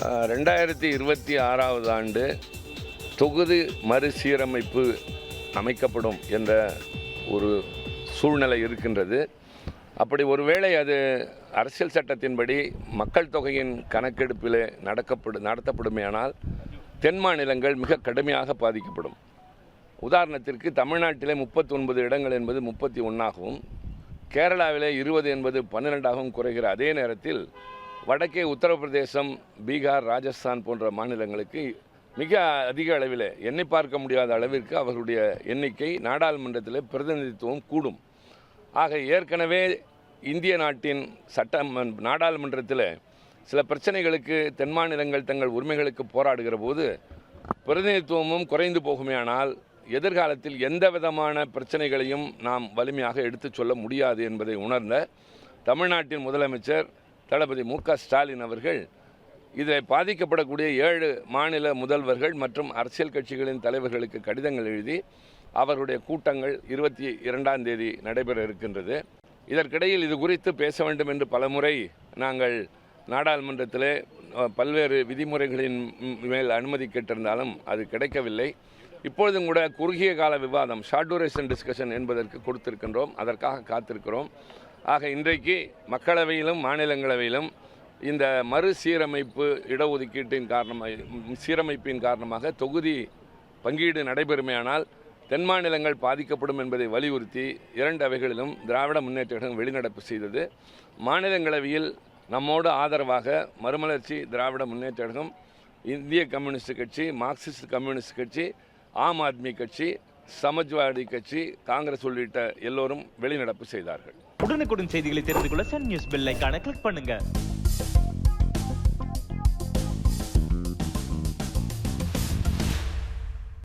2026 ஆண்டு தொகுதி மறுசீரமைப்பு அமைக்கப்படும் என்ற ஒரு சூழ்நிலை இருக்கின்றது. அப்படி ஒருவேளை அது அரசியல் சட்டத்தின்படி மக்கள் தொகையின் கணக்கெடுப்பில் நடத்தப்படுமேயானால் தென் மாநிலங்கள் மிக கடுமையாக பாதிக்கப்படும். உதாரணத்திற்கு தமிழ்நாட்டிலே 39 இடங்கள் என்பது 31ஆகவும், கேரளாவிலே 20 என்பது 12ஆகவும் குறைகிற அதே நேரத்தில் வடக்கே உத்தரப்பிரதேசம், பீகார், ராஜஸ்தான் போன்ற மாநிலங்களுக்கு மிக அதிக அளவில் எண்ணி பார்க்க முடியாத அளவிற்கு அவர்களுடைய எண்ணிக்கை நாடாளுமன்றத்தில் பிரதிநிதித்துவம் கூடும். ஆக ஏற்கனவே இந்திய நாட்டின் நாடாளுமன்றத்தில் சில பிரச்சனைகளுக்கு தென் மாநிலங்கள் தங்கள் உரிமைகளுக்கு போராடுகிற போது பிரதிநிதித்துவமும் குறைந்து போகுமேயானால் எதிர்காலத்தில் எந்த விதமான பிரச்சனைகளையும் நாம் வலிமையாக எடுத்துச் சொல்ல முடியாது என்பதை உணர்ந்த தமிழ்நாட்டின் முதலமைச்சர் தளபதி மு.க.ஸ்டாலின் அவர்கள் இதில் பாதிக்கப்படக்கூடிய 7 மாநில முதல்வர்கள் மற்றும் அரசியல் கட்சிகளின் தலைவர்களுக்கு கடிதங்கள் எழுதி அவருடைய கூட்டங்கள் 22ஆம் தேதி நடைபெற இருக்கின்றது. இதற்கிடையில் இது குறித்து பேச வேண்டும் என்று பலமுறை நாங்கள் நாடாளுமன்றத்திலே பல்வேறு விதிமுறைகளின் மேல் அனுமதி கேட்டிருந்தாலும் அது கிடைக்கவில்லை. இப்பொழுதும் கூட குறுகிய கால விவாதம், ஷார்ட் டியூரேஷன் டிஸ்கஷன் என்பதற்கு கொடுத்திருக்கின்றோம். அதற்காக காத்திருக்கிறோம். ஆக இன்றைக்கு மக்களவையிலும் மாநிலங்களவையிலும் இந்த மறுசீரமைப்பு இடஒதுக்கீட்டின் சீரமைப்பின் காரணமாக தொகுதி பங்கீடு நடைபெறுமையானால் தென் மாநிலங்கள் பாதிக்கப்படும் என்பதை வலியுறுத்தி 2 அவைகளிலும் திராவிட முன்னேற்ற கழகம் வெளிநடப்பு செய்தது. மாநிலங்களவையில் நம்மோடு ஆதரவாக மறுமலர்ச்சி திராவிட முன்னேற்ற கழகம், இந்திய கம்யூனிஸ்ட் கட்சி, மார்க்சிஸ்ட் கம்யூனிஸ்ட் கட்சி, ஆம் ஆத்மி கட்சி, சமாஜ்வாடி கட்சி, காங்கிரஸ் உள்ளிட்ட எல்லோரும் வெளிநடப்பு செய்தார்கள். உடனுக்குடன் செய்திகளை தெரிந்து கொள்ள சன் நியூஸ் பெல் ஐகானை கிளிக் பண்ணுங்க.